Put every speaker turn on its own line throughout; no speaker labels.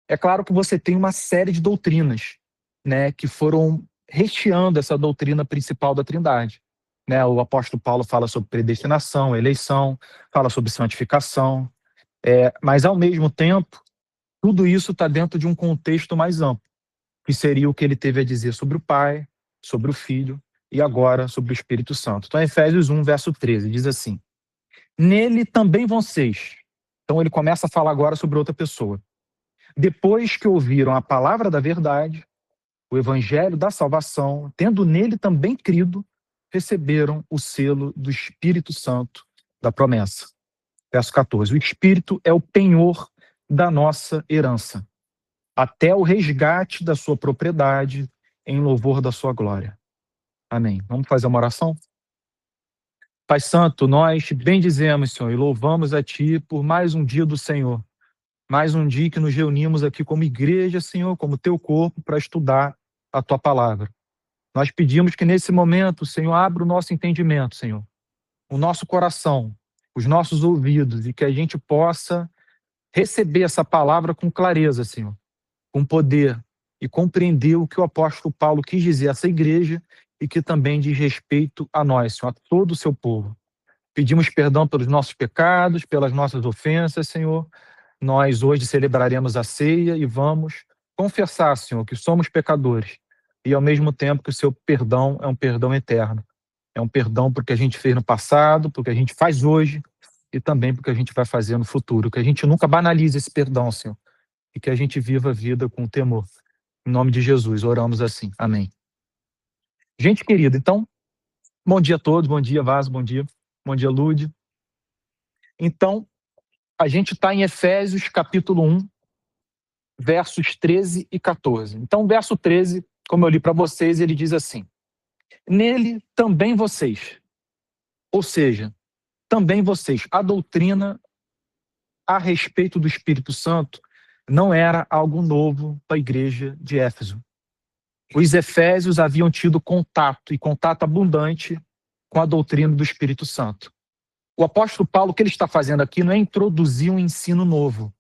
É claro que você tem uma série de doutrinas, né, que foram recheando essa doutrina principal da Trindade. Né? O apóstolo Paulo fala sobre predestinação, eleição, fala sobre santificação, mas ao mesmo tempo, tudo isso está dentro de um contexto mais amplo, que seria o que ele teve a dizer sobre o Pai, sobre o Filho e agora sobre o Espírito Santo. Então, Efésios 1, verso 13, diz assim: nele também vocês. Então, ele começa a falar agora sobre outra pessoa. Depois que ouviram a palavra da verdade, o evangelho da salvação, tendo nele também crido, receberam o selo do Espírito Santo da promessa. Verso 14. O Espírito é o penhor da nossa herança, até o resgate da sua propriedade, em louvor da sua glória. Amém. Vamos fazer uma oração? Pai Santo, nós te bendizemos, Senhor, e louvamos a Ti por mais um dia do Senhor. Mais um dia que nos reunimos aqui como igreja, Senhor, como Teu corpo, para estudar a Tua palavra. Nós pedimos que nesse momento, Senhor, abra o nosso entendimento, Senhor, o nosso coração, os nossos ouvidos, e que a gente possa receber essa palavra com clareza, Senhor, com poder, e compreender o que o apóstolo Paulo quis dizer a essa igreja e que também diz respeito a nós, Senhor, a todo o seu povo. Pedimos perdão pelos nossos pecados, pelas nossas ofensas, Senhor. Nós hoje celebraremos a ceia e vamos confessar, Senhor, que somos pecadores e ao mesmo tempo que o seu perdão é um perdão eterno. É um perdão porque a gente fez no passado, porque a gente faz hoje e também porque a gente vai fazer no futuro. Que a gente nunca banalize esse perdão, Senhor, e que a gente viva a vida com temor. Em nome de Jesus, oramos assim. Amém. Gente querida, então, bom dia a todos, bom dia, Vaso, bom dia, Lúdio. Então, a gente está em Efésios, capítulo 1, versos 13 e 14. Então, verso 13, como eu li para vocês, ele diz assim: nele também vocês, ou seja, também vocês, a doutrina a respeito do Espírito Santo não era algo novo para a igreja de Éfeso. Os efésios haviam tido contato, e contato abundante, com a doutrina do Espírito Santo. O apóstolo Paulo, o que ele está fazendo aqui não é introduzir um ensino novo.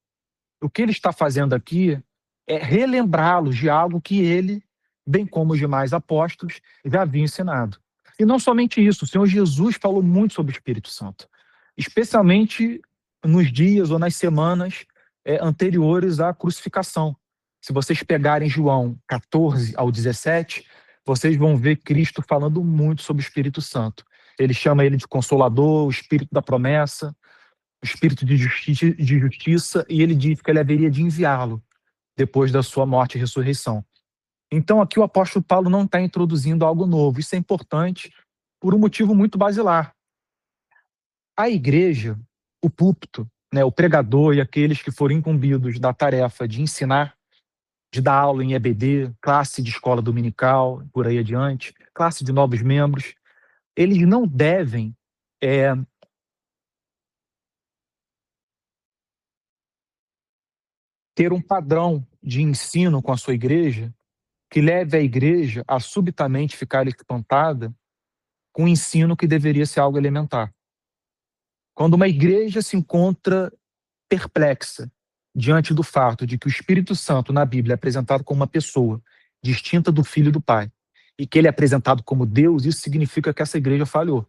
O que ele está fazendo aqui é relembrá-los de algo que ele, bem como os demais apóstolos, já havia ensinado. E não somente isso, o Senhor Jesus falou muito sobre o Espírito Santo, especialmente nos dias ou nas semanas anteriores à crucificação. Se vocês pegarem João 14 ao 17, vocês vão ver Cristo falando muito sobre o Espírito Santo. Ele chama ele de Consolador, o Espírito da promessa, o Espírito de justiça, e ele diz que ele haveria de enviá-lo depois da sua morte e ressurreição. Então aqui o apóstolo Paulo não está introduzindo algo novo. Isso é importante por um motivo muito basilar. A igreja, o púlpito, né, o pregador e aqueles que foram incumbidos da tarefa de ensinar, de dar aula em EBD, classe de escola dominical, por aí adiante, classe de novos membros, eles não devem ter um padrão de ensino com a sua igreja que leve a igreja a subitamente ficar espantada com um ensino que deveria ser algo elementar. Quando uma igreja se encontra perplexa diante do fato de que o Espírito Santo na Bíblia é apresentado como uma pessoa distinta do Filho e do Pai, e que ele é apresentado como Deus, isso significa que essa igreja falhou.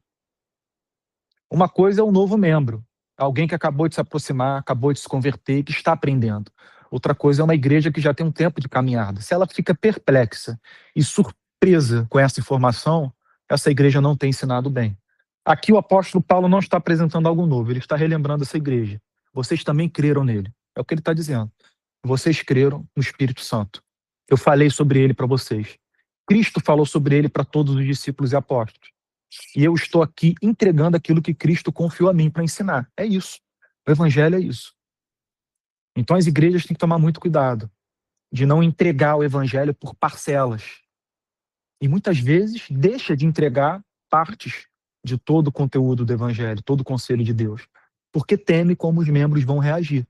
Uma coisa é um novo membro, alguém que acabou de se aproximar, acabou de se converter, que está aprendendo. Outra coisa é uma igreja que já tem um tempo de caminhada. Se ela fica perplexa e surpresa com essa informação, essa igreja não tem ensinado bem. Aqui o apóstolo Paulo não está apresentando algo novo, ele está relembrando essa igreja. Vocês também creram nele. É o que ele está dizendo. Vocês creram no Espírito Santo. Eu falei sobre ele para vocês. Cristo falou sobre ele para todos os discípulos e apóstolos. E eu estou aqui entregando aquilo que Cristo confiou a mim para ensinar. É isso. O evangelho é isso. Então as igrejas têm que tomar muito cuidado de não entregar o evangelho por parcelas. E muitas vezes deixa de entregar partes de todo o conteúdo do evangelho, todo o conselho de Deus, porque teme como os membros vão reagir.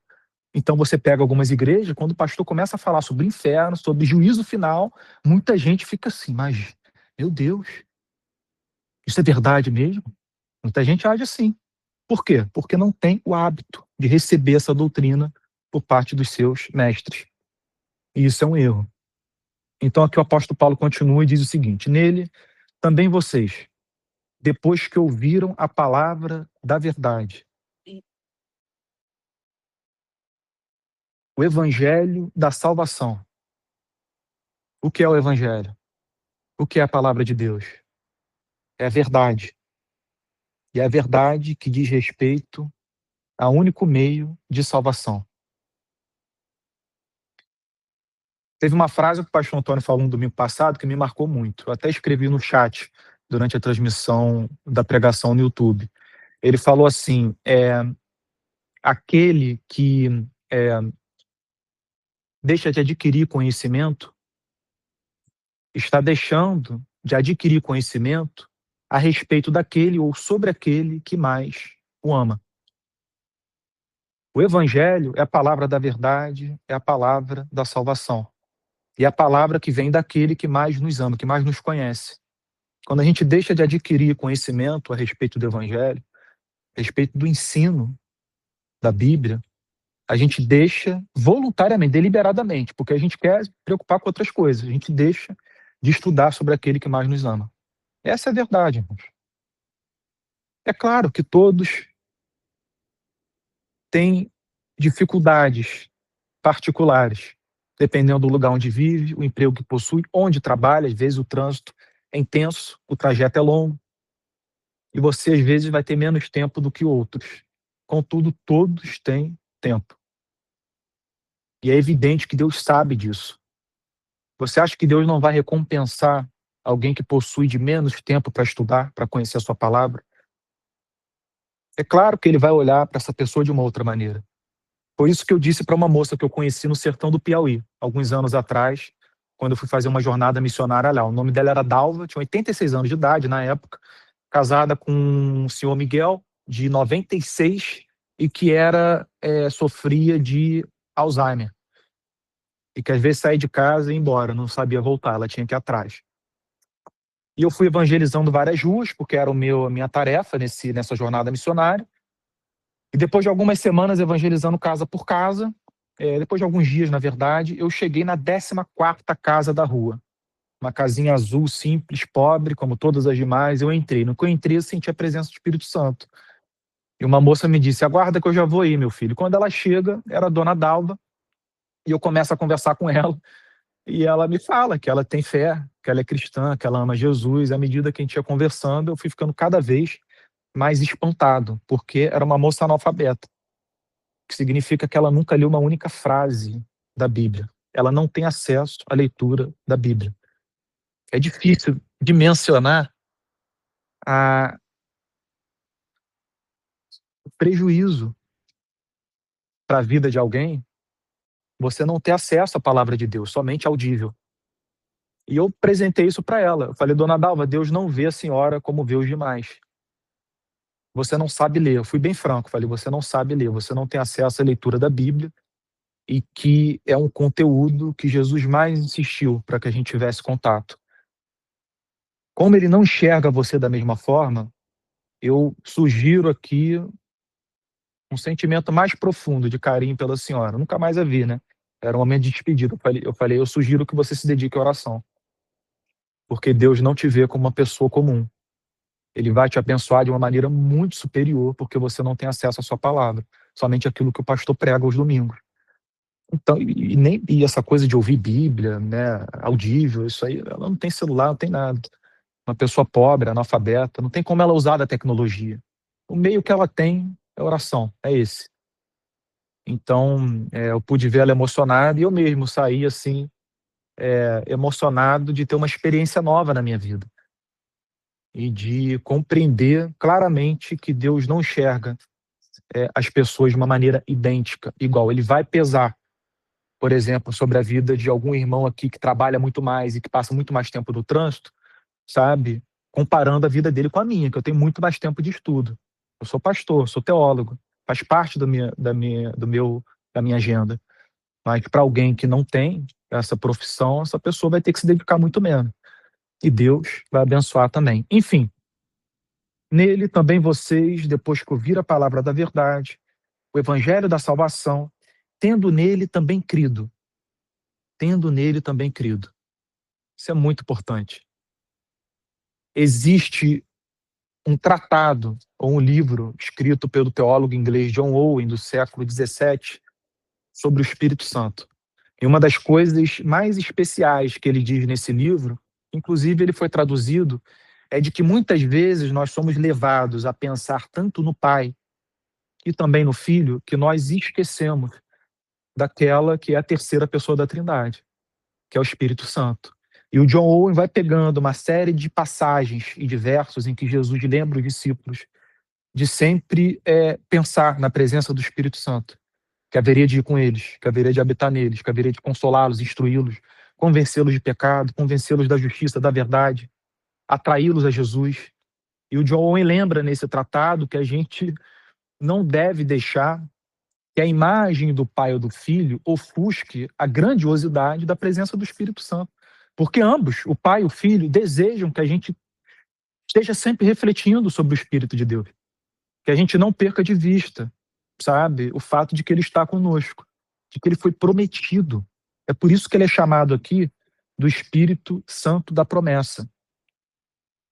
Então você pega algumas igrejas, quando o pastor começa a falar sobre o inferno, sobre juízo final, muita gente fica assim, mas, meu Deus, isso é verdade mesmo? Muita gente age assim. Por quê? Porque não tem o hábito de receber essa doutrina por parte dos seus mestres. E isso é um erro. Então aqui o apóstolo Paulo continua e diz o seguinte: nele também vocês, depois que ouviram a palavra da verdade, o evangelho da salvação. O que é o evangelho? O que é a palavra de Deus? É a verdade. E é a verdade que diz respeito a único meio de salvação. Teve uma frase que o pastor Antônio falou no domingo passado que me marcou muito. Eu até escrevi no chat durante a transmissão da pregação no YouTube. Ele falou assim: aquele que é, deixa de adquirir conhecimento está deixando de adquirir conhecimento a respeito daquele ou sobre aquele que mais o ama. O evangelho é a palavra da verdade, é a palavra da salvação. E é a palavra que vem daquele que mais nos ama, que mais nos conhece. Quando a gente deixa de adquirir conhecimento a respeito do evangelho, a respeito do ensino da Bíblia, a gente deixa voluntariamente, deliberadamente, porque a gente quer se preocupar com outras coisas. A gente deixa de estudar sobre aquele que mais nos ama. Essa é a verdade, irmãos. É claro que todos têm dificuldades particulares, dependendo do lugar onde vive, o emprego que possui, onde trabalha. Às vezes o trânsito é intenso, o trajeto é longo, e você às vezes vai ter menos tempo do que outros. Contudo, todos têm tempo. E é evidente que Deus sabe disso. Você acha que Deus não vai recompensar alguém que possui de menos tempo para estudar, para conhecer a sua palavra? É claro que ele vai olhar para essa pessoa de uma outra maneira. Foi isso que eu disse para uma moça que eu conheci no sertão do Piauí, alguns anos atrás, quando eu fui fazer uma jornada missionária lá. O nome dela era Dalva, tinha 86 anos de idade na época, casada com o senhor Miguel, de 96, e que sofria de Alzheimer. E que às vezes saía de casa e ia embora, não sabia voltar, ela tinha que ir atrás. E eu fui evangelizando várias ruas, porque era a minha tarefa nessa jornada missionária. E depois de algumas semanas evangelizando casa por casa, depois de alguns dias, na verdade, eu cheguei na 14ª casa da rua. Uma casinha azul, simples, pobre, como todas as demais. Eu entrei. No que eu entrei, eu senti a presença do Espírito Santo. E uma moça me disse: aguarda que eu já vou aí, meu filho. Quando ela chega, era a dona Dalva, e eu começo a conversar com ela, e ela me fala que ela tem fé, que ela é cristã, que ela ama Jesus. À medida que a gente ia conversando, eu fui ficando cada vez mais espantado, porque era uma moça analfabeta, que significa que ela nunca leu uma única frase da Bíblia. Ela não tem acesso à leitura da Bíblia. É difícil dimensionar o prejuízo para a vida de alguém você não ter acesso à palavra de Deus, somente audível. E eu apresentei isso para ela. Eu falei: dona Dalva, Deus não vê a senhora como vê os demais. Você não sabe ler. Eu fui bem franco, falei: você não sabe ler, você não tem acesso à leitura da Bíblia, e que é um conteúdo que Jesus mais insistiu para que a gente tivesse contato. Como ele não enxerga você da mesma forma, eu sugiro aqui um sentimento mais profundo de carinho pela senhora. Nunca mais a vi, né? Era um momento de despedida. Eu sugiro que você se dedique à oração, porque Deus não te vê como uma pessoa comum. Ele vai te abençoar de uma maneira muito superior, porque você não tem acesso à sua palavra, somente aquilo que o pastor prega aos domingos. Então, e essa coisa de ouvir Bíblia, né, audível, isso aí, ela não tem celular, não tem nada. Uma pessoa pobre, analfabeta, não tem como ela usar da tecnologia. O meio que ela tem é oração, é esse. Então, eu pude ver ela emocionada e eu mesmo saí assim, emocionado de ter uma experiência nova na minha vida e de compreender claramente que Deus não enxerga as pessoas de uma maneira idêntica, igual. Ele vai pesar, por exemplo, sobre a vida de algum irmão aqui que trabalha muito mais e que passa muito mais tempo no trânsito, sabe? Comparando a vida dele com a minha, que eu tenho muito mais tempo de estudo. Eu sou pastor, sou teólogo, faz parte da minha agenda. Mas para alguém que não tem essa profissão, essa pessoa vai ter que se dedicar muito menos. E Deus vai abençoar também. Enfim, nele também vocês, depois que ouviram a palavra da verdade, o evangelho da salvação, tendo nele também crido. tendo nele também crido. Isso é muito importante. Existe um tratado ou um livro escrito pelo teólogo inglês John Owen, do século XVII, sobre o Espírito Santo. E uma das coisas mais especiais que ele diz nesse livro, inclusive ele foi traduzido, é de que muitas vezes nós somos levados a pensar tanto no Pai e também no Filho, que nós esquecemos daquela que é a terceira pessoa da Trindade, que é o Espírito Santo. E o John Owen vai pegando uma série de passagens e de versos em que Jesus lembra os discípulos de sempre pensar na presença do Espírito Santo, que haveria de ir com eles, que haveria de habitar neles, que haveria de consolá-los, instruí-los, convencê-los de pecado, convencê-los da justiça, da verdade, atraí-los a Jesus. E o John Owen lembra nesse tratado que a gente não deve deixar que a imagem do Pai ou do Filho ofusque a grandiosidade da presença do Espírito Santo. Porque ambos, o Pai e o Filho, desejam que a gente esteja sempre refletindo sobre o Espírito de Deus. Que a gente não perca de vista, sabe, o fato de que ele está conosco, de que ele foi prometido. É por isso que ele é chamado aqui do Espírito Santo da promessa.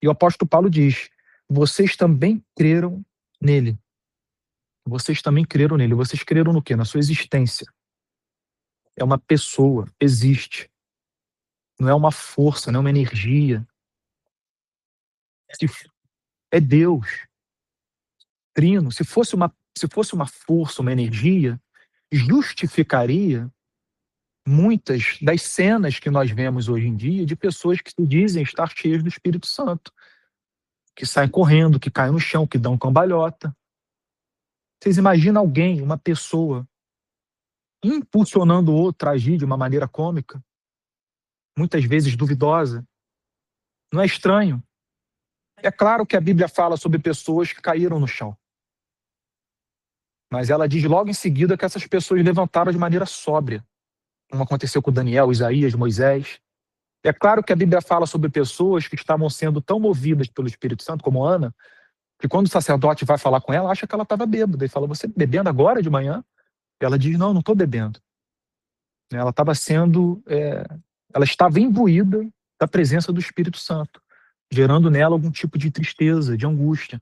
E o apóstolo Paulo diz: vocês também creram nele. Vocês também creram nele. Vocês creram no quê? Na sua existência. É uma pessoa, existe. Não é uma força, não é uma energia. É Deus. Trino. Se fosse uma força, uma energia, justificaria muitas das cenas que nós vemos hoje em dia de pessoas que se dizem estar cheias do Espírito Santo, que saem correndo, que caem no chão, que dão cambalhota. Vocês imaginam alguém, uma pessoa, impulsionando outra a agir de uma maneira cômica, muitas vezes duvidosa? Não é estranho? É claro que a Bíblia fala sobre pessoas que caíram no chão. Mas ela diz logo em seguida que essas pessoas levantaram de maneira sóbria, como aconteceu com Daniel, Isaías, Moisés. É claro que a Bíblia fala sobre pessoas que estavam sendo tão movidas pelo Espírito Santo, como Ana, que quando o sacerdote vai falar com ela, acha que ela estava bêbada. Ele fala: você bebendo agora de manhã? E ela diz: não estou bebendo. Ela estava ela estava imbuída da presença do Espírito Santo, gerando nela algum tipo de tristeza, de angústia.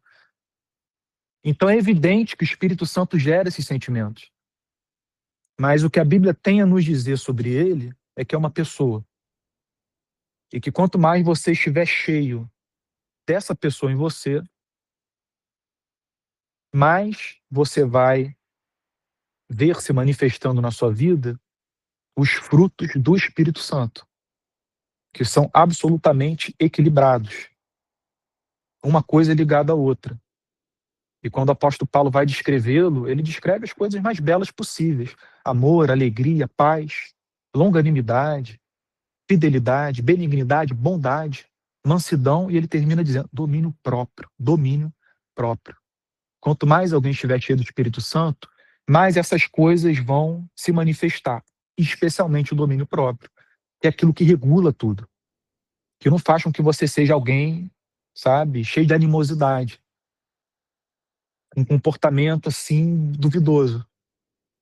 Então é evidente que o Espírito Santo gera esses sentimentos. Mas o que a Bíblia tem a nos dizer sobre ele é que é uma pessoa. E que quanto mais você estiver cheio dessa pessoa em você, mais você vai ver se manifestando na sua vida os frutos do Espírito Santo, que são absolutamente equilibrados. Uma coisa é ligada à outra. E quando o apóstolo Paulo vai descrevê-lo, ele descreve as coisas mais belas possíveis: amor, alegria, paz, longanimidade, fidelidade, benignidade, bondade, mansidão, e ele termina dizendo domínio próprio, domínio próprio. Quanto mais alguém estiver cheio do Espírito Santo, mais essas coisas vão se manifestar, especialmente o domínio próprio, que é aquilo que regula tudo, que não faz com que você seja alguém, sabe, cheio de animosidade, um comportamento assim duvidoso,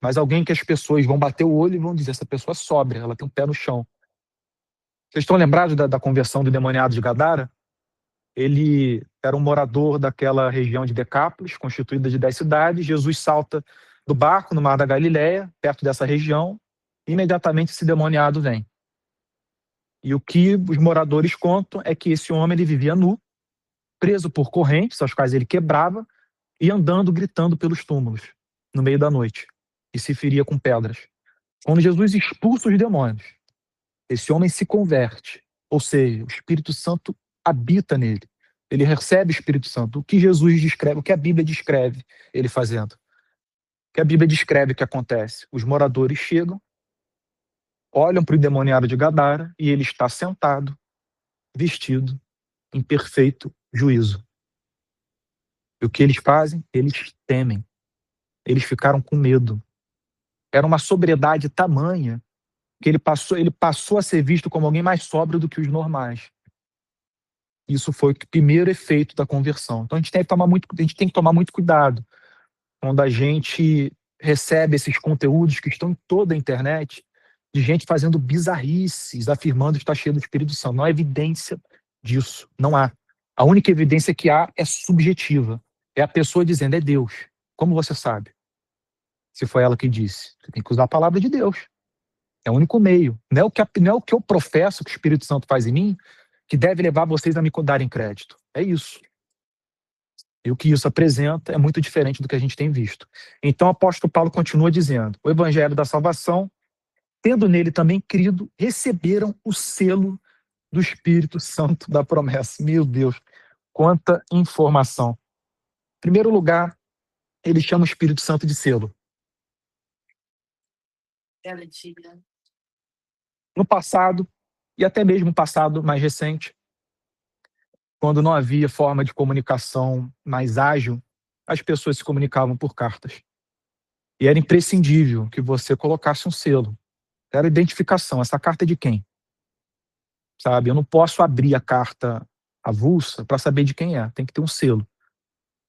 mas alguém que as pessoas vão bater o olho e vão dizer: essa pessoa é sóbria, ela tem um pé no chão. Vocês estão lembrados da conversão do endemoniado de Gadara? Ele era um morador daquela região de Decápolis, constituída de 10 cidades. Jesus salta do barco no mar da Galileia, perto dessa região, e imediatamente esse demoniado vem. E o que os moradores contam é que esse homem ele vivia nu, preso por correntes, as quais ele quebrava, e andando, gritando pelos túmulos, no meio da noite, e se feria com pedras. Quando Jesus expulsa os demônios, esse homem se converte, ou seja, o Espírito Santo habita nele. Ele recebe o Espírito Santo. O que Jesus descreve, o que a Bíblia descreve ele fazendo? O que a Bíblia descreve que acontece? Os moradores chegam, olham para o endemoniado de Gadara e ele está sentado, vestido, em perfeito juízo. E o que eles fazem? Eles temem. Eles ficaram com medo. Era uma sobriedade tamanha que ele passou a ser visto como alguém mais sóbrio do que os normais. Isso foi o primeiro efeito da conversão. Então a gente tem que tomar muito cuidado quando a gente recebe esses conteúdos que estão em toda a internet de gente fazendo bizarrices, afirmando que está cheio do Espírito Santo. Não há evidência disso. Não há. A única evidência que há é subjetiva. É a pessoa dizendo, é Deus. Como você sabe? Se foi ela que disse. Você tem que usar a palavra de Deus. É o único meio. Não é o que eu professo que o Espírito Santo faz em mim que deve levar vocês a me darem crédito. É isso. E o que isso apresenta é muito diferente do que a gente tem visto. Então o apóstolo Paulo continua dizendo, o evangelho da salvação, tendo nele também crido, receberam o selo do Espírito Santo da promessa. Meu Deus, quanta informação. Em primeiro lugar, ele chama o Espírito Santo de selo. No passado, e até mesmo no passado mais recente, quando não havia forma de comunicação mais ágil, as pessoas se comunicavam por cartas. E era imprescindível que você colocasse um selo. Era identificação. Essa carta é de quem? Sabe? Eu não posso abrir a carta avulsa para saber de quem é. Tem que ter um selo.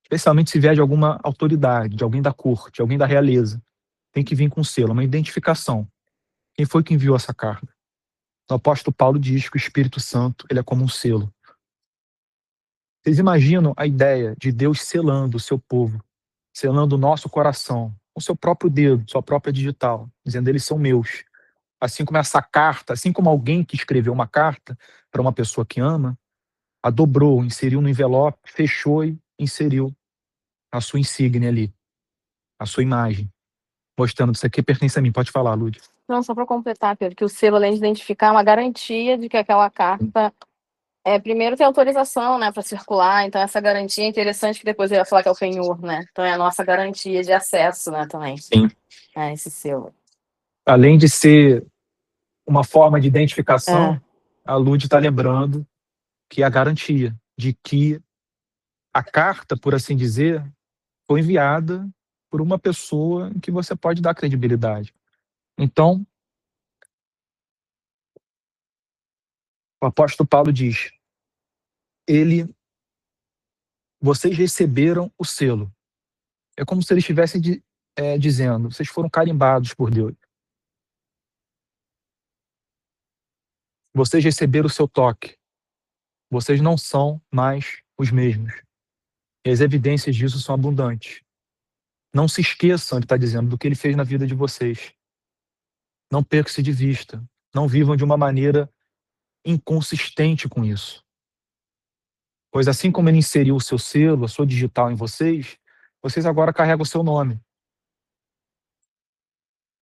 Especialmente se vier de alguma autoridade, de alguém da corte, alguém da realeza. Tem que vir com um selo, uma identificação. Quem foi que enviou essa carta? O apóstolo Paulo diz que o Espírito Santo ele é como um selo. Vocês imaginam a ideia de Deus selando o seu povo, selando o nosso coração, com o seu próprio dedo, sua própria digital, dizendo eles são meus. Assim como essa carta, assim como alguém que escreveu uma carta para uma pessoa que ama, a dobrou, inseriu no envelope, fechou e inseriu a sua insígnia ali, a sua imagem, mostrando que isso aqui pertence a mim. Pode falar, Lud.
Não, só para completar, Pedro, que o selo, além de identificar, é uma garantia de que aquela carta primeiro tem autorização, né, para circular. Então essa garantia é interessante, que depois eu ia falar que é o penhor, né? Então é a nossa garantia de acesso, né, também.
Sim.
Esse selo.
Além de ser uma forma de identificação, a Lud está lembrando que é a garantia de que a carta, por assim dizer, foi enviada por uma pessoa em que você pode dar credibilidade. Então, o apóstolo Paulo diz, vocês receberam o selo. É como se ele estivesse dizendo, vocês foram carimbados por Deus. Vocês receberam o seu toque. Vocês não são mais os mesmos. E as evidências disso são abundantes. Não se esqueçam, ele está dizendo, do que ele fez na vida de vocês. Não percam-se de vista. Não vivam de uma maneira inconsistente com isso. Pois assim como ele inseriu o seu selo, a sua digital em vocês, vocês agora carregam o seu nome.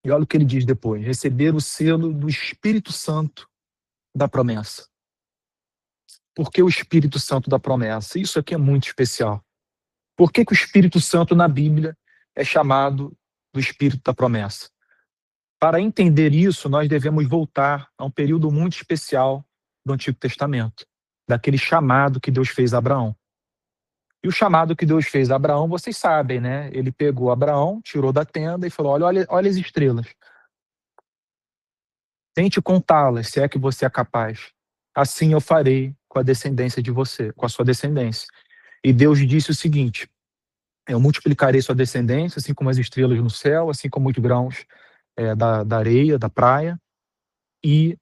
E olha o que ele diz depois. Receber o selo do Espírito Santo da promessa. Por que o Espírito Santo da promessa? Isso aqui é muito especial. Por que o Espírito Santo na Bíblia é chamado do Espírito da promessa? Para entender isso, nós devemos voltar a um período muito especial do Antigo Testamento, daquele chamado que Deus fez a Abraão. E o chamado que Deus fez a Abraão, vocês sabem, né? Ele pegou Abraão, tirou da tenda e falou, olha as estrelas. Tente contá-las, se é que você é capaz. Assim eu farei com a descendência de você, com a sua descendência. E Deus disse o seguinte, eu multiplicarei sua descendência, assim como as estrelas no céu, assim como os grãos da areia, da praia, e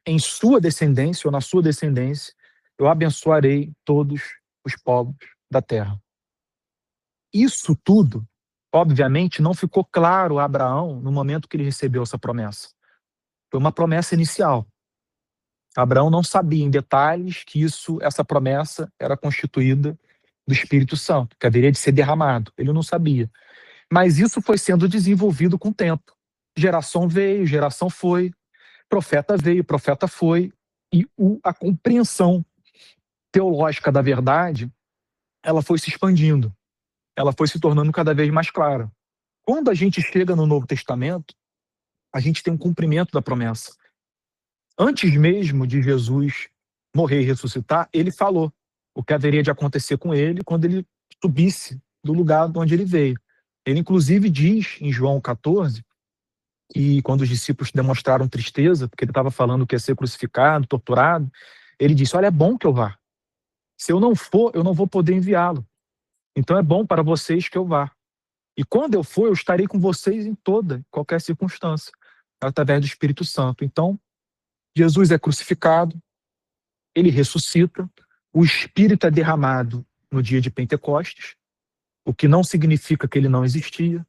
em sua descendência, ou na sua descendência, eu abençoarei todos os povos da terra. Isso tudo, obviamente, não ficou claro a Abraão no momento que ele recebeu essa promessa. Foi uma promessa inicial. Abraão não sabia em detalhes que essa promessa era constituída do Espírito Santo, que haveria de ser derramado. Ele não sabia. Mas isso foi sendo desenvolvido com o tempo. Geração veio, geração foi, profeta veio, profeta foi, e a compreensão teológica da verdade, ela foi se expandindo, ela foi se tornando cada vez mais clara. Quando a gente chega no Novo Testamento, a gente tem um cumprimento da promessa. Antes mesmo de Jesus morrer e ressuscitar, ele falou o que haveria de acontecer com ele quando ele subisse do lugar de onde ele veio. Ele, inclusive, diz em João 14, que quando os discípulos demonstraram tristeza, porque ele estava falando que ia ser crucificado, torturado, ele disse, olha, é bom que eu vá. Se eu não for, eu não vou poder enviá-lo. Então é bom para vocês que eu vá. E quando eu for, eu estarei com vocês em qualquer circunstância. através do Espírito Santo. Então, Jesus é crucificado, ele ressuscita, o Espírito é derramado no dia de Pentecostes, o que não significa que ele não existia,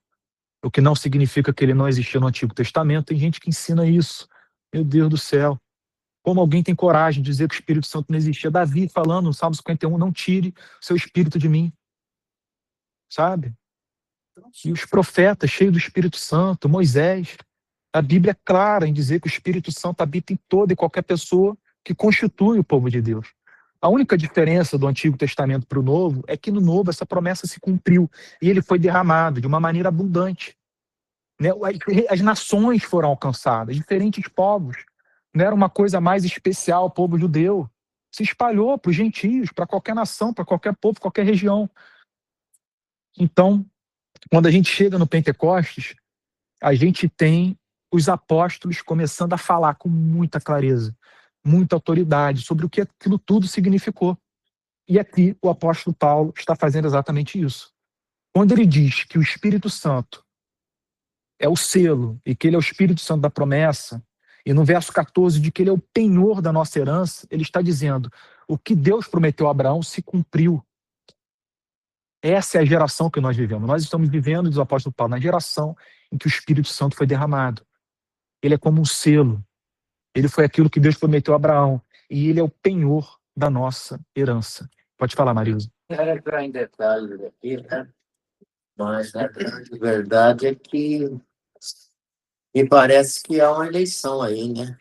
o que não significa que ele não existia no Antigo Testamento. Tem gente que ensina isso. Meu Deus do céu. Como alguém tem coragem de dizer que o Espírito Santo não existia? Davi falando no Salmo 51, não tire seu Espírito de mim. Sabe? E os profetas cheios do Espírito Santo, Moisés. A Bíblia é clara em dizer que o Espírito Santo habita em toda e qualquer pessoa que constitui o povo de Deus. A única diferença do Antigo Testamento para o Novo é que no Novo essa promessa se cumpriu e ele foi derramado de uma maneira abundante. Né? As nações foram alcançadas, diferentes povos. Não era uma coisa mais especial, o povo judeu. Se espalhou para os gentios, para qualquer nação, para qualquer povo, qualquer região. Então, quando a gente chega no Pentecostes, a gente tem os apóstolos começando a falar com muita clareza, muita autoridade sobre o que aquilo tudo significou. E aqui o apóstolo Paulo está fazendo exatamente isso. Quando ele diz que o Espírito Santo é o selo e que ele é o Espírito Santo da promessa, e no verso 14 de que ele é o penhor da nossa herança, ele está dizendo, o que Deus prometeu a Abraão se cumpriu. Essa é a geração que nós vivemos. Nós estamos vivendo, diz o apóstolo Paulo, na geração em que o Espírito Santo foi derramado. Ele é como um selo. Ele foi aquilo que Deus prometeu a Abraão. E ele é o penhor da nossa herança. Pode falar, Marilza.
Era entrar em detalhes aqui, né? Mas a grande verdade é que me parece que há uma eleição aí, né?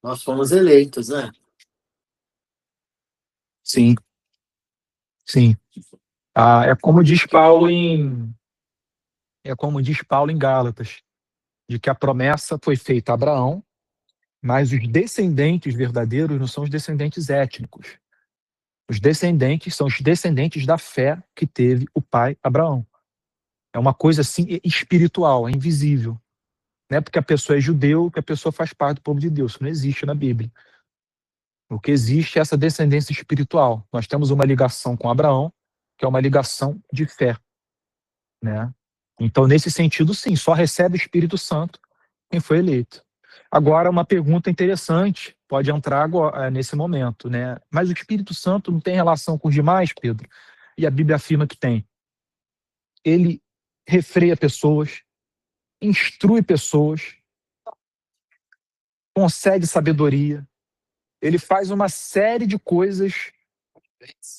Nós fomos eleitos, né?
Sim. Sim. É como diz Paulo em Gálatas, de que a promessa foi feita a Abraão, mas os descendentes verdadeiros não são os descendentes étnicos. Os descendentes são os descendentes da fé que teve o pai Abraão. É uma coisa assim espiritual, é invisível. Não é porque a pessoa é judeu que a pessoa faz parte do povo de Deus. Isso não existe na Bíblia. O que existe é essa descendência espiritual. Nós temos uma ligação com Abraão, que é uma ligação de fé, né? Então, nesse sentido, sim, só recebe o Espírito Santo quem foi eleito. Agora, uma pergunta interessante pode entrar agora, nesse momento, né? Mas o Espírito Santo não tem relação com os demais, Pedro? E a Bíblia afirma que tem. Ele refreia pessoas, instrui pessoas, concede sabedoria, ele faz uma série de coisas,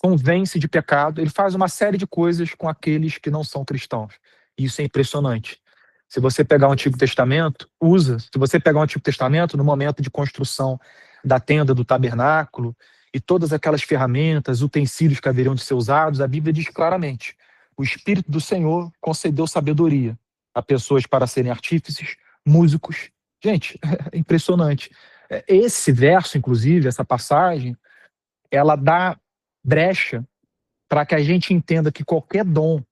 convence de pecado, ele faz uma série de coisas com aqueles que não são cristãos. Isso é impressionante. Se você pegar o Antigo Testamento, se você pegar o Antigo Testamento, no momento de construção da tenda do tabernáculo, e todas aquelas ferramentas, utensílios que haveriam de ser usados, a Bíblia diz claramente, o Espírito do Senhor concedeu sabedoria a pessoas para serem artífices, músicos. Gente, é impressionante. Esse verso, inclusive, essa passagem, ela dá brecha para que a gente entenda que qualquer dom,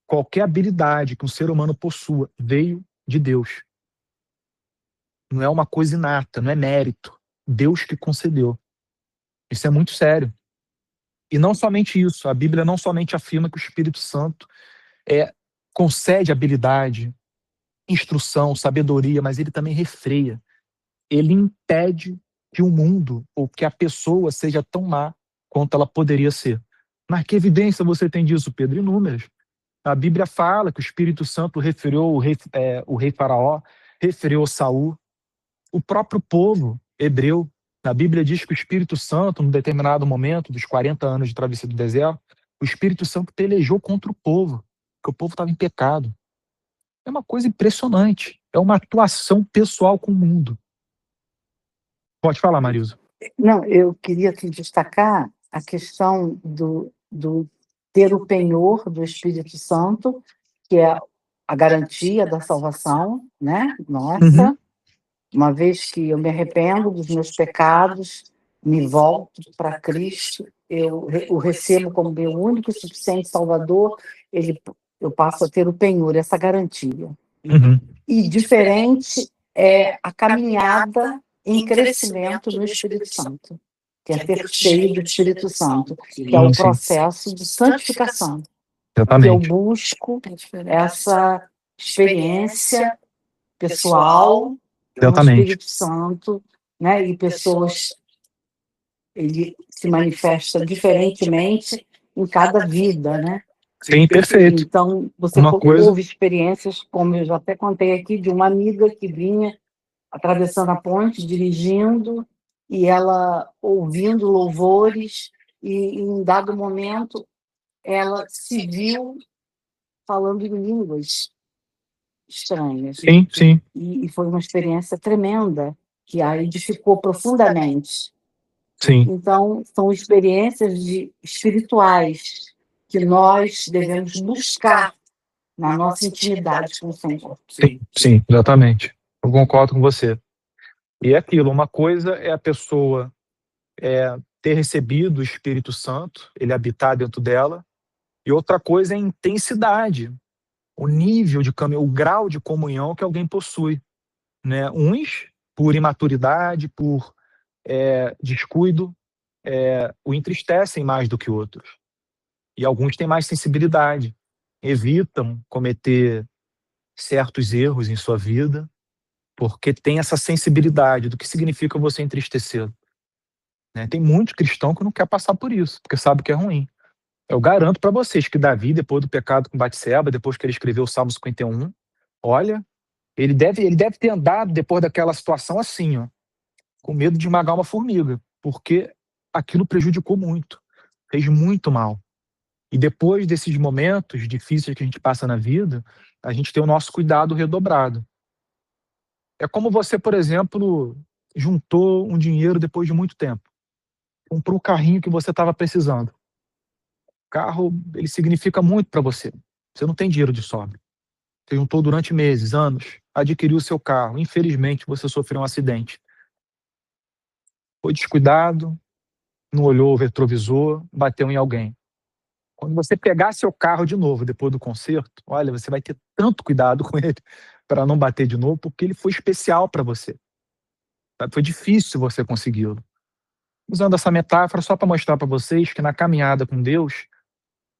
qualquer habilidade que um ser humano possua, veio de Deus. Não é uma coisa inata, não é mérito. Deus que concedeu. Isso é muito sério. E não somente isso, a Bíblia não somente afirma que o Espírito Santo concede habilidade, instrução, sabedoria, mas ele também refreia. Ele impede que o mundo ou que a pessoa seja tão má quanto ela poderia ser. Mas que evidência você tem disso, Pedro? Inúmeras. A Bíblia fala que o Espírito Santo referiu o rei Faraó, referiu Saul, o próprio povo hebreu. A Bíblia diz que o Espírito Santo, num determinado momento dos 40 anos de travessia do deserto, o Espírito Santo pelejou contra o povo, porque o povo estava em pecado. É uma coisa impressionante. É uma atuação pessoal com o mundo. Pode falar, Marilza.
Não, eu queria aqui destacar a questão do ter o penhor do Espírito Santo, que é a garantia da salvação, né? Nossa, uma vez que eu me arrependo dos meus pecados, me volto para Cristo, eu o recebo como meu único e suficiente Salvador, eu passo a ter o penhor, essa garantia. E diferente é a caminhada em crescimento no Espírito Santo, que é ter cheio do Espírito Santo, que é o processo de santificação.
Exatamente.
Eu busco essa experiência pessoal com o
Exatamente.
Espírito Santo, né? E pessoas, ele se manifesta diferentemente em cada vida, né?
Sim, perfeito.
Então, você
Uma coisa-
houve experiências, como eu já até contei aqui, de uma amiga que vinha atravessando a ponte, dirigindo, e ela ouvindo louvores, e em um dado momento ela se viu falando em línguas estranhas.
Sim, sim,
E foi uma experiência tremenda, que a edificou profundamente.
sim,
Então, são experiências espirituais que nós devemos buscar na nossa intimidade com o Senhor.
sim, exatamente. Eu concordo com você. E é aquilo, uma coisa é a pessoa ter recebido o Espírito Santo, ele habitar dentro dela, e outra coisa é a intensidade, o nível de caminho, o grau de comunhão que alguém possui, né? Uns, por imaturidade, por descuido, o entristecem mais do que outros. E alguns têm mais sensibilidade, evitam cometer certos erros em sua vida, porque tem essa sensibilidade do que significa você entristecer. Né? Tem muito cristão que não quer passar por isso, porque sabe que é ruim. Eu garanto para vocês que Davi, depois do pecado com Batseba, depois que ele escreveu o Salmo 51, olha, ele deve ter andado depois daquela situação assim, ó, com medo de esmagar uma formiga, porque aquilo prejudicou muito, fez muito mal. E depois desses momentos difíceis que a gente passa na vida, a gente tem o nosso cuidado redobrado. É como você, por exemplo, juntou um dinheiro depois de muito tempo, comprou o carrinho que você estava precisando. O carro, ele significa muito para você. Você não tem dinheiro de sobra. Você juntou durante meses, anos, adquiriu o seu carro. Infelizmente, você sofreu um acidente. Foi descuidado, não olhou o retrovisor, bateu em alguém. Quando você pegar seu carro de novo depois do conserto, olha, você vai ter tanto cuidado com ele para não bater de novo, porque ele foi especial para você. Sabe? Foi difícil você consegui-lo. Usando essa metáfora só para mostrar para vocês que na caminhada com Deus,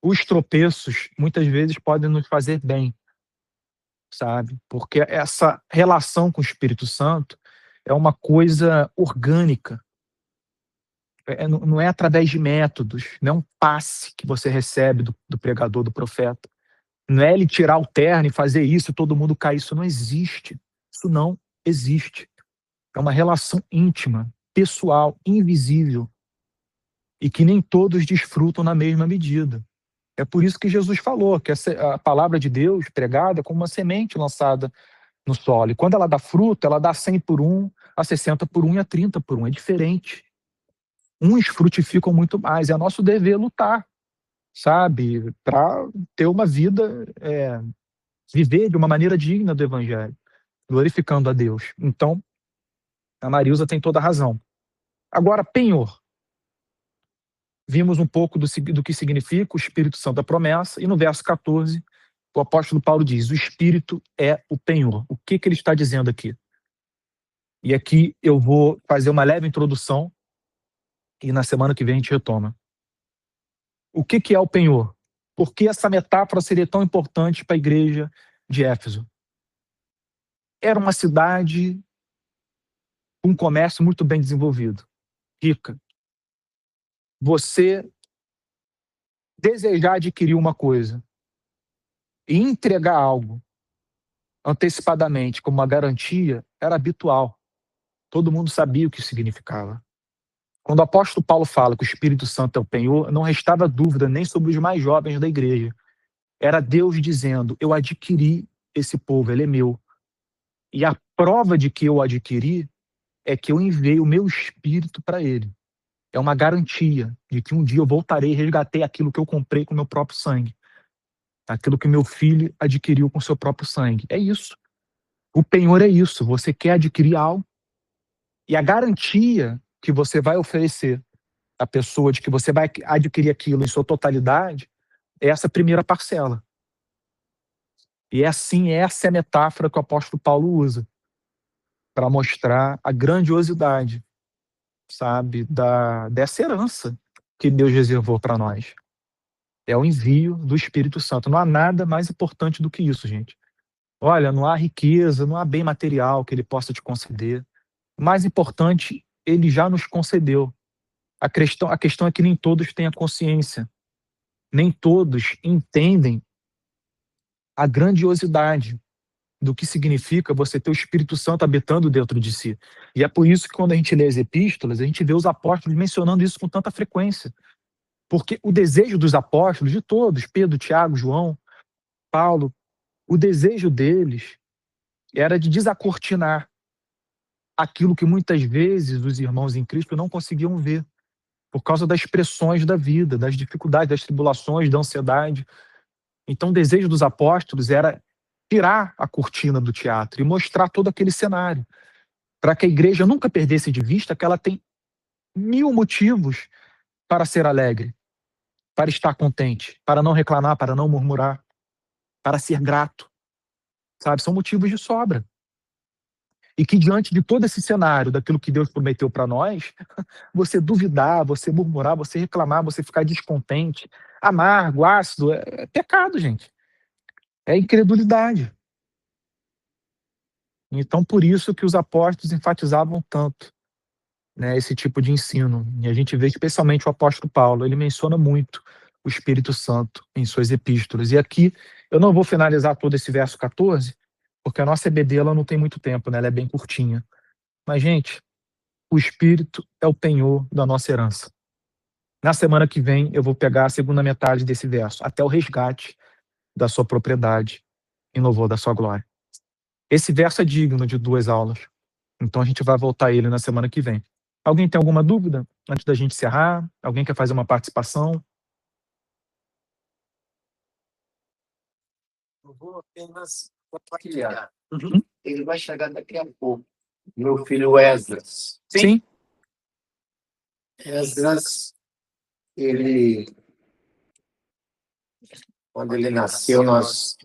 os tropeços muitas vezes podem nos fazer bem, sabe? Porque essa relação com o Espírito Santo é uma coisa orgânica. Não é através de métodos, não é um passe que você recebe do pregador, do profeta. Não é ele tirar o terno e fazer isso e todo mundo cair. Isso não existe. Isso não existe. É uma relação íntima, pessoal, invisível, e que nem todos desfrutam na mesma medida. É por isso que Jesus falou que a palavra de Deus pregada é como uma semente lançada no solo. E quando ela dá fruto, ela dá 100 por 1, a 60 por 1 e a 30 por 1. É diferente. Uns frutificam muito mais. É nosso dever lutar, sabe? Para ter uma vida, viver de uma maneira digna do Evangelho, glorificando a Deus. Então, a Marilza tem toda a razão. Agora, penhor. Vimos um pouco do que significa o Espírito Santo da promessa, e no verso 14, o apóstolo Paulo diz: o Espírito é o penhor. O que ele está dizendo aqui? E aqui eu vou fazer uma leve introdução, e na semana que vem a gente retoma. O que é o penhor? Por que essa metáfora seria tão importante para a igreja de Éfeso? Era uma cidade com um comércio muito bem desenvolvido, rica. Você desejar adquirir uma coisa e entregar algo antecipadamente como uma garantia era habitual. Todo mundo sabia o que significava. Quando o apóstolo Paulo fala que o Espírito Santo é o penhor, não restava dúvida nem sobre os mais jovens da igreja. Era Deus dizendo: eu adquiri esse povo, ele é meu. E a prova de que eu adquiri é que eu enviei o meu Espírito para ele. É uma garantia de que um dia eu voltarei e resgatei aquilo que eu comprei com meu próprio sangue. Aquilo que meu filho adquiriu com seu próprio sangue. É isso. O penhor é isso. Você quer adquirir algo, e a garantia que você vai oferecer à pessoa de que você vai adquirir aquilo em sua totalidade é essa primeira parcela. E é assim, essa é a metáfora que o apóstolo Paulo usa para mostrar a grandiosidade, sabe, dessa herança que Deus reservou para nós. É o envio do Espírito Santo. Não há nada mais importante do que isso, gente. Olha, não há riqueza, não há bem material que ele possa te conceder. O mais importante, ele já nos concedeu. A questão é que nem todos têm a consciência, nem todos entendem a grandiosidade do que significa você ter o Espírito Santo habitando dentro de si. E é por isso que quando a gente lê as epístolas, a gente vê os apóstolos mencionando isso com tanta frequência. Porque o desejo dos apóstolos, de todos, Pedro, Tiago, João, Paulo, o desejo deles era de desacortinar aquilo que muitas vezes os irmãos em Cristo não conseguiam ver, por causa das pressões da vida, das dificuldades, das tribulações, da ansiedade. Então, o desejo dos apóstolos era tirar a cortina do teatro e mostrar todo aquele cenário, para que a igreja nunca perdesse de vista que ela tem 1000 motivos para ser alegre, para estar contente, para não reclamar, para não murmurar, para ser grato, sabe? São motivos de sobra. E que diante de todo esse cenário, daquilo que Deus prometeu para nós, você duvidar, você murmurar, você reclamar, você ficar descontente, amargo, ácido, é pecado, gente. É incredulidade. Então, por isso que os apóstolos enfatizavam tanto, né, esse tipo de ensino. E a gente vê especialmente o apóstolo Paulo, ele menciona muito o Espírito Santo em suas epístolas. E aqui, eu não vou finalizar todo esse verso 14, porque a nossa EBD ela não tem muito tempo, né, ela é bem curtinha. Mas, gente, o Espírito é o penhor da nossa herança. Na semana que vem, eu vou pegar a segunda metade desse verso, até o resgate da sua propriedade em louvor da sua glória. Esse verso é digno de 2 aulas. Então a gente vai voltar a ele na semana que vem. Alguém tem alguma dúvida antes da gente encerrar? Alguém quer fazer uma participação?
Eu vou apenas compartilhar.
Uhum.
Ele vai chegar daqui a pouco. Meu filho Esdras.
Sim.
Esdras, quando ele nasceu, nós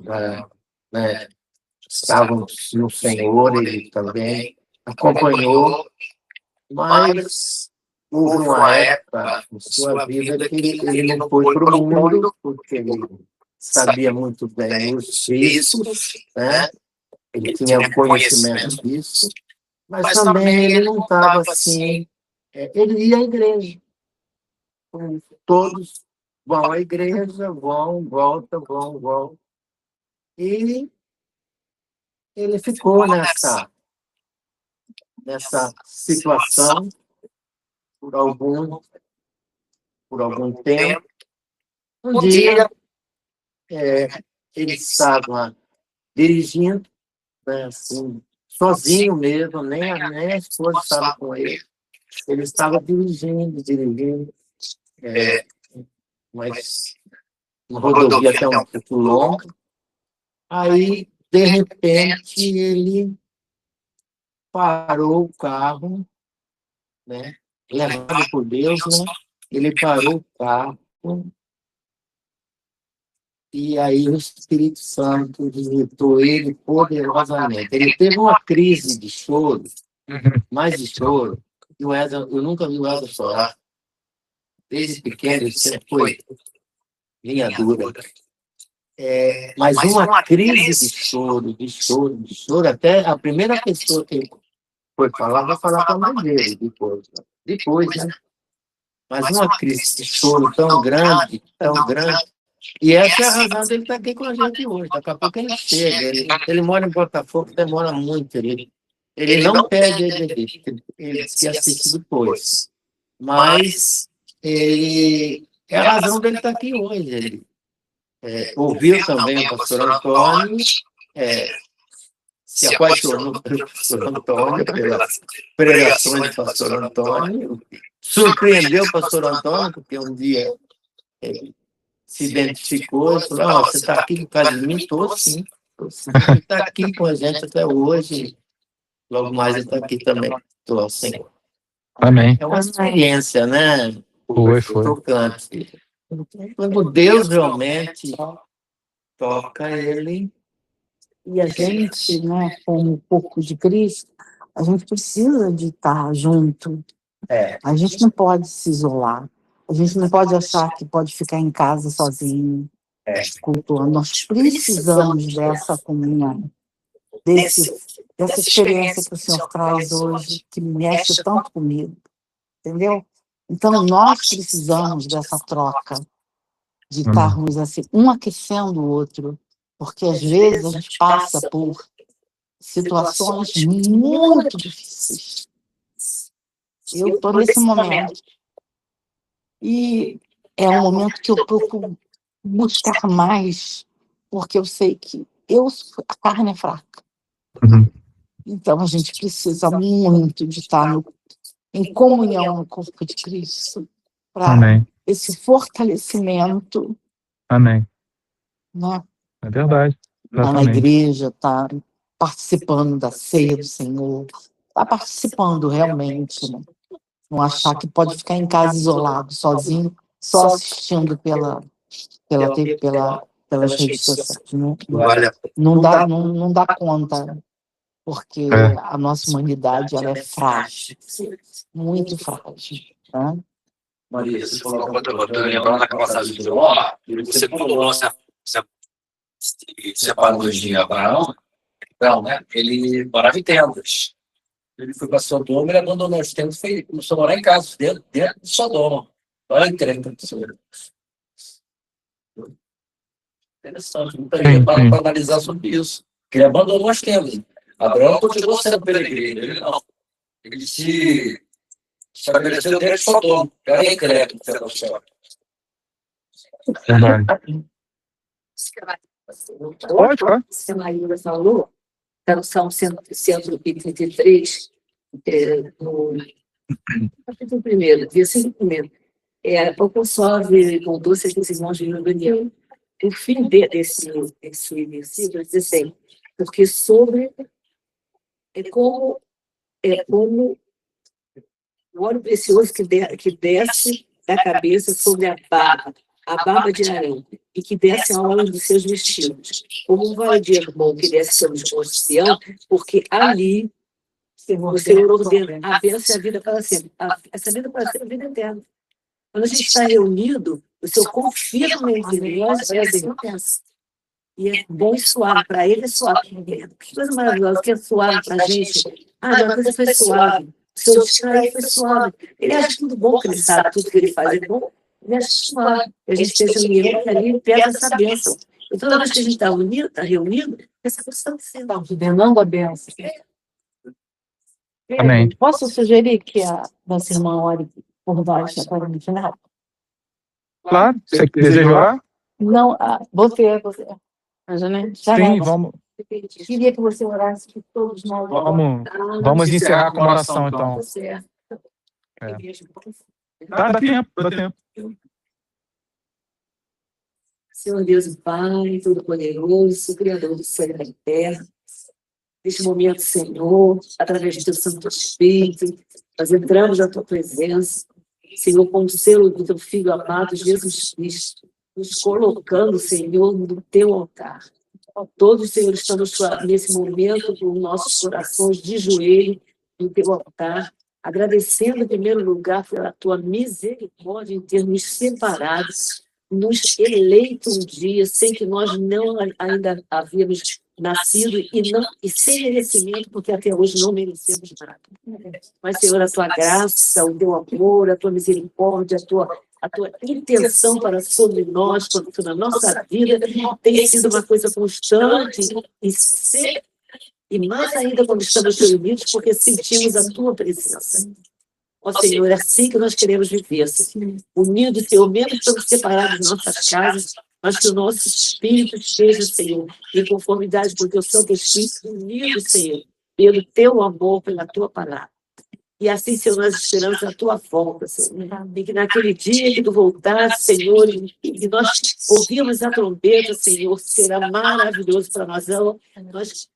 né, estávamos no Senhor, ele também acompanhou, mas houve uma época em sua vida que ele não foi para o mundo, porque ele sabia muito bem os riscos, né? Ele tinha conhecimento disso, mas também ele não estava assim, ele ia à igreja. Todos vão à igreja, voltam. E ele ficou nessa situação por algum tempo. Um dia, ele estava dirigindo, né, assim, sozinho mesmo, nem a esposa estava com ele. Ele estava dirigindo, mas uma rodovia até um pouco longa. Aí, de repente, ele parou o carro, né? Levado por Deus, né? Ele parou o carro e aí o Espírito Santo visitou ele poderosamente. Ele teve uma crise de choro, mais de choro. E eu nunca vi o Esdras chorar. Desde pequeno, ele sempre foi linha dura. Mas uma crise de choro. Até a primeira pessoa que foi falar, vai falar com a mãe dele depois, né? Mas uma crise de choro tão grande. E essa é a razão dele estar aqui com a gente hoje. Daqui a pouco ele chega. Ele mora em Botafogo, demora muito. Ele não perde ele se assiste depois. Mas é a razão dele estar aqui hoje. Ele ouviu também o pastor Antônio, se apaixonou pelo pastor Antônio, pelas pregações do pastor Antônio, surpreendeu o pastor Antônio, porque um dia ele se identificou e falou: você está aqui por causa de mim? Estou sim. Ele está aqui com a gente até hoje. Logo mais ele está aqui também. Estou ao Senhor.
Amém.
É uma experiência, né?
Foi.
Tocante. Quando Deus realmente toca ele.
E a gente, né, como um pouco de Cristo, a gente precisa de estar junto. A gente não pode se isolar. A gente não pode achar que pode ficar em casa sozinho, cultuando. Nós precisamos dessa comunhão. dessa experiência que o senhor traz hoje, que mexe tanto comigo, entendeu? Então, nós precisamos dessa troca, de estarmos assim, um aquecendo o outro, porque às vezes a gente passa por situações muito difíceis. Eu estou nesse momento. E é um momento que eu procuro buscar mais, porque eu sei que a carne é fraca. Então, a gente precisa muito de estar em comunhão no corpo de Cristo, para esse fortalecimento.
Amém.
Né?
É verdade.
Tá na igreja, está participando da ceia do Senhor, está participando realmente, né? Não achar que pode ficar em casa isolado, sozinho, só assistindo pelas redes sociais. Não dá conta, porque a nossa humanidade ela é frágil, muito frágil. Né?
Maria, você falou que eu estou lembrando daquela passagem de Ló, e você falou, você separou de Abraão, então, né? Ele morava em tendas. Ele foi para Sodoma, ele abandonou as tendas e começou a morar em casa, dentro de Sodoma. Olha que interessante, muita gente para analisar sobre isso. Porque ele abandonou as tendas. Abraão continuou sendo peregrino, ele não. Ele se estabeleceu dentro de Sodoma. Era incrédulo pela história.
Pode, claro.
Se a Maíra falou, está no Salmo 133, no capítulo 1, versículo 1. Pouco suave com doce que os irmãos de Daniel. O fim desse versículo diz assim, porque sobre é como o óleo precioso que desce da cabeça sobre a barba de Arão, e que desce ao óleo dos seus vestidos, como um varejo bom que desce sobre os montes de Sião, porque ali o Senhor ordena a bênção e a vida para sempre. Essa vida para sempre é a vida eterna. Quando a gente está reunido, o Senhor confirma entre nós essa bênção. E é bom e suave, para ele é suave. Que coisa maravilhosa, que é suave para a gente. Minha coisa foi suave. O Senhor distrair foi suave. Ele acha tudo bom, que ele sabe tudo que ele faz é bom. Ele acha suave. A gente esteja unido, que ali pega essa bênção. E toda vez que a gente está unido, está reunido, essa coisa está sendo ordenando a bênção.
Amém.
Posso sugerir que a nossa irmã ore por nós agora no final?
Claro, você deseja orar?
Não, você.
Sim, vamos.
Queria que você orasse por todos nós.
Vamos encerrar com uma oração, então. Dá tempo.
Senhor Deus e Pai, Todo-Poderoso, Criador do céu e da terra, neste momento, Senhor, através do teu Santo Espírito, nós entramos na tua presença, Senhor, com o selo do teu Filho amado, Jesus Cristo, nos colocando, Senhor, no teu altar. Todos, Senhor, estamos nesse momento com nossos corações de joelho no teu altar, agradecendo em primeiro lugar pela tua misericórdia em ter nos separado, nos eleito um dia, sem que nós não ainda havíamos nascido e sem merecimento, porque até hoje não merecemos nada. Mas, Senhor, a tua graça, o teu amor, a tua misericórdia, a tua intenção para sobre nós, na nossa vida, tem sido uma coisa constante e mais ainda quando estamos reunidos, porque sentimos a tua presença. Ó Senhor, é assim que nós queremos viver, unidos, Senhor, mesmo que estamos separados de nossas casas, mas que o nosso espírito esteja, Senhor, em conformidade com o teu Santo Espírito, unido, Senhor, pelo teu amor, pela tua palavra. E assim, Senhor, nós esperamos a tua volta, Senhor. E que naquele dia que tu voltasse, Senhor, e que nós ouvimos a trombeta, Senhor, será maravilhoso para nós. Nós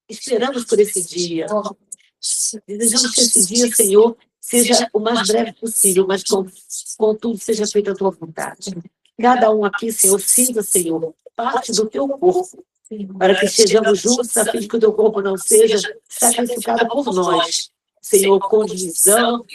esperamos por esse dia. Desejamos que esse dia, Senhor, seja o mais breve possível, mas contudo seja feita a tua vontade. Cada um aqui, Senhor, sinta, Senhor, parte do teu corpo, para que estejamos juntos, a fim de que o teu corpo não seja sacrificado por nós. Senhor, com divisão,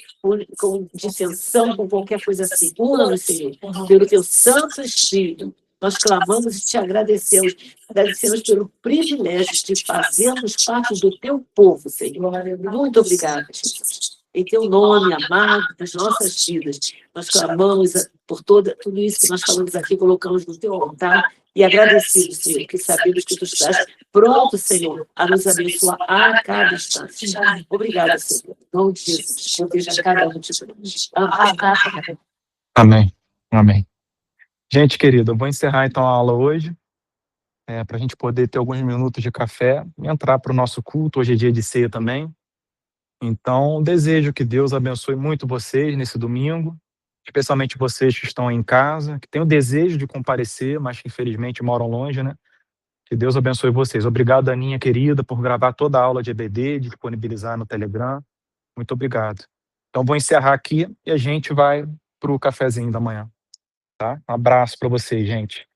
com dissensão, com qualquer coisa assim. Una-nos, Senhor, pelo teu Santo Espírito, Nós clamamos e te agradecemos. Agradecemos pelo privilégio de fazermos parte do teu povo, Senhor. Muito obrigada, Jesus. Em teu nome, amado, das nossas vidas, nós clamamos por tudo isso que nós falamos aqui, colocamos no teu altar e agradecidos, Senhor, que sabemos que tu estás pronto, Senhor, a nos abençoar a cada instante. Obrigada, Senhor. Em nome de Jesus, proteja cada um de nós. Amém.
Amém. Amém. Gente querida, eu vou encerrar então a aula hoje, para a gente poder ter alguns minutos de café e entrar para o nosso culto. Hoje é dia de ceia também. Então, desejo que Deus abençoe muito vocês nesse domingo, especialmente vocês que estão em casa, que têm o desejo de comparecer, mas que infelizmente moram longe, né? Que Deus abençoe vocês. Obrigado, Aninha querida, por gravar toda a aula de EBD, de disponibilizar no Telegram. Muito obrigado. Então, vou encerrar aqui e a gente vai para o cafezinho da manhã. Tá? Um abraço para vocês, gente.